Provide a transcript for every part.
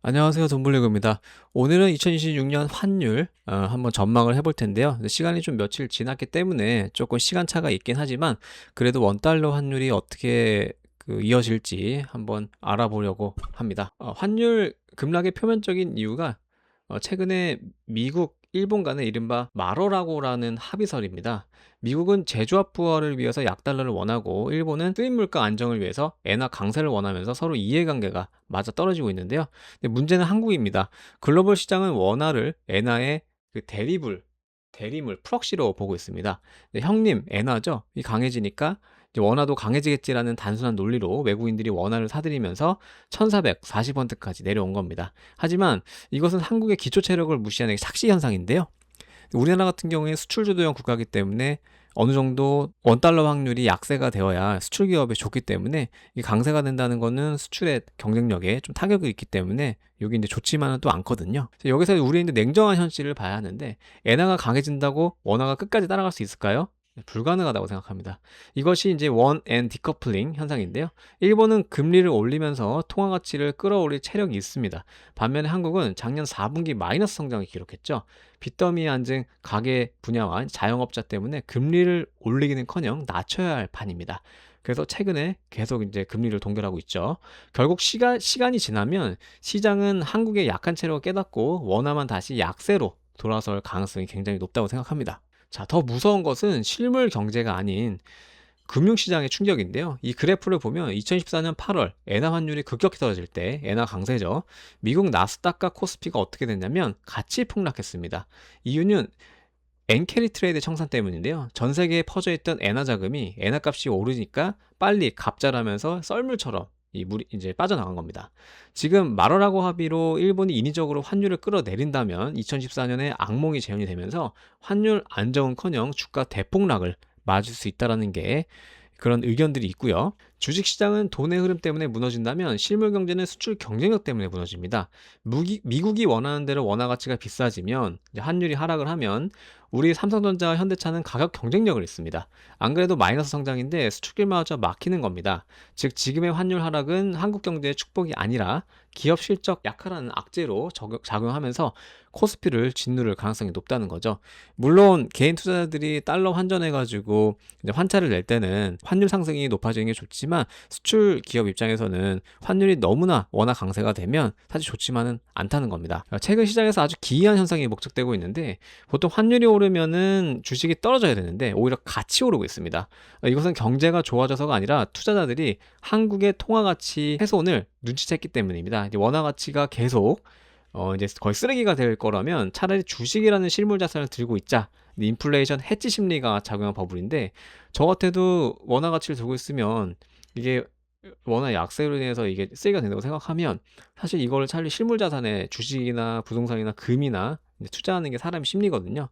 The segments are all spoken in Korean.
안녕하세요. 돈블리그입니다. 오늘은 2026년 환율 한번 전망을 해볼 텐데요. 근데 시간이 좀 며칠 지났기 때문에 조금 시간차가 있긴 하지만 그래도 원달러 환율이 어떻게 이어질지 한번 알아보려고 합니다. 환율 급락의 표면적인 이유가 최근에 미국, 일본 간의 이른바 마러라고라는 합의설입니다. 미국은 제조업 부활을 위해서 약달러를 원하고 일본은 수입 물가 안정을 위해서 엔화 강세를 원하면서 서로 이해관계가 맞아 떨어지고 있는데요. 근데 문제는 한국입니다. 글로벌 시장은 원화를 엔화의 대리물, 프록시로 보고 있습니다. 근데 형님, 엔화죠? 이 강해지니까 이제 원화도 강해지겠지라는 단순한 논리로 외국인들이 원화를 사들이면서 1440원대까지 내려온 겁니다. 하지만 이것은 한국의 기초 체력을 무시하는 착시 현상인데요. 우리나라 같은 경우에 수출 주도형 국가이기 때문에 어느 정도 원달러 확률이 약세가 되어야 수출 기업에 좋기 때문에 이 강세가 된다는 거는 수출의 경쟁력에 좀 타격이 있기 때문에 여기 이제 좋지만은 또 않거든요. 여기서 우리는 이제 냉정한 현실을 봐야 하는데 엔화가 강해진다고 원화가 끝까지 따라갈 수 있을까요? 불가능하다고 생각합니다. 이것이 이제 원 앤 디커플링 현상인데요. 일본은 금리를 올리면서 통화 가치를 끌어올릴 체력이 있습니다. 반면에 한국은 작년 4분기 마이너스 성장을 기록했죠. 빚더미에 앉은 가계 분야와 자영업자 때문에 금리를 올리기는커녕 낮춰야 할 판입니다. 그래서 최근에 계속 이제 금리를 동결하고 있죠. 결국 시간이 지나면 시장은 한국의 약한 체력을 깨닫고 원화만 다시 약세로 돌아설 가능성이 굉장히 높다고 생각합니다. 자, 더 무서운 것은 실물 경제가 아닌 금융시장의 충격인데요. 이 그래프를 보면 2014년 8월 엔화 환율이 급격히 떨어질 때 엔화 강세죠. 미국 나스닥과 코스피가 어떻게 됐냐면 같이 폭락했습니다. 이유는 엔캐리 트레이드 청산 때문인데요. 전 세계에 퍼져 있던 엔화 자금이 엔화 값이 오르니까 빨리 갑자라면서 썰물처럼 이 물이 이제 빠져나간 겁니다. 지금 마러라고 합의로 일본이 인위적으로 환율을 끌어내린다면 2014년에 악몽이 재현이 되면서 환율 안정은커녕 주가 대폭락을 맞을 수 있다라는 게 그런 의견들이 있고요. 주식시장은 돈의 흐름 때문에 무너진다면 실물 경제는 수출 경쟁력 때문에 무너집니다. 미국이 원하는 대로 원화 가치가 비싸지면 이제 환율이 하락을 하면 우리 삼성전자와 현대차는 가격 경쟁력을 잃습니다. 안 그래도 마이너스 성장인데 수출길마저 막히는 겁니다. 즉 지금의 환율 하락은 한국 경제의 축복이 아니라 기업 실적 약화라는 악재로 작용하면서 코스피를 짓누를 가능성이 높다는 거죠. 물론 개인 투자자들이 달러 환전해가지고 이제 환차를 낼 때는 환율 상승이 높아지는 게 좋지만 수출 기업 입장에서는 환율이 너무나 워낙 강세가 되면 사실 좋지만은 않다는 겁니다. 최근 시장에서 아주 기이한 현상이 목적되고 있는데 보통 환율이 오르면은 주식이 떨어져야 되는데 오히려 같이 오르고 있습니다. 이것은 경제가 좋아져서가 아니라 투자자들이 한국의 통화 가치 훼손을 눈치챘기 때문입니다. 이제 원화 가치가 계속 이제 거의 쓰레기가 될 거라면 차라리 주식이라는 실물 자산을 들고 있자. 인플레이션 해지 심리가 작용한 버블인데 저 같아도 원화 가치를 들고 있으면 이게 원화 약세로 인해서 이게 쓰레기가 된다고 생각하면 사실 이걸 차라리 실물 자산에 주식이나 부동산이나 금이나 이제 투자하는 게 사람의 심리거든요.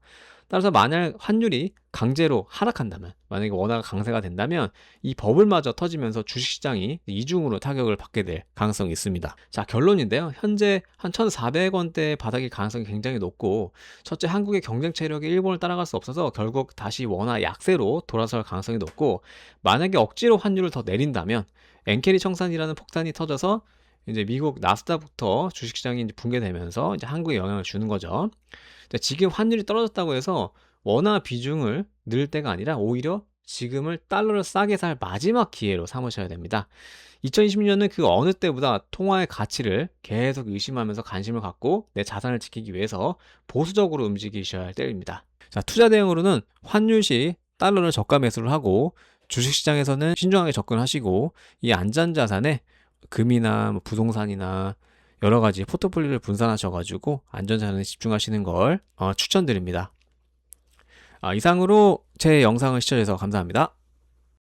따라서 만약 환율이 강제로 하락한다면, 만약에 원화가 강세가 된다면 이 버블마저 터지면서 주식시장이 이중으로 타격을 받게 될 가능성이 있습니다. 자, 결론인데요. 현재 한 1,400원대 바닥일 가능성이 굉장히 높고 첫째, 한국의 경쟁 체력이 일본을 따라갈 수 없어서 결국 다시 원화 약세로 돌아설 가능성이 높고 만약에 억지로 환율을 더 내린다면 엔캐리 청산이라는 폭탄이 터져서 이제 미국 나스닥부터 주식시장이 이제 붕괴되면서 이제 한국에 영향을 주는 거죠. 지금 환율이 떨어졌다고 해서 원화 비중을 늘 때가 아니라 오히려 지금을 달러를 싸게 살 마지막 기회로 삼으셔야 됩니다. 2020년은 그 어느 때보다 통화의 가치를 계속 의심하면서 관심을 갖고 내 자산을 지키기 위해서 보수적으로 움직이셔야 할 때입니다. 자, 투자 대응으로는 환율 시 달러를 저가 매수를 하고 주식시장에서는 신중하게 접근하시고 이 안전자산에 금이나 뭐 부동산이나 여러 가지 포트폴리오를 분산하셔가지고 안전자산에 집중하시는 걸 추천드립니다. 이상으로 제 영상을 시청해주셔서 감사합니다.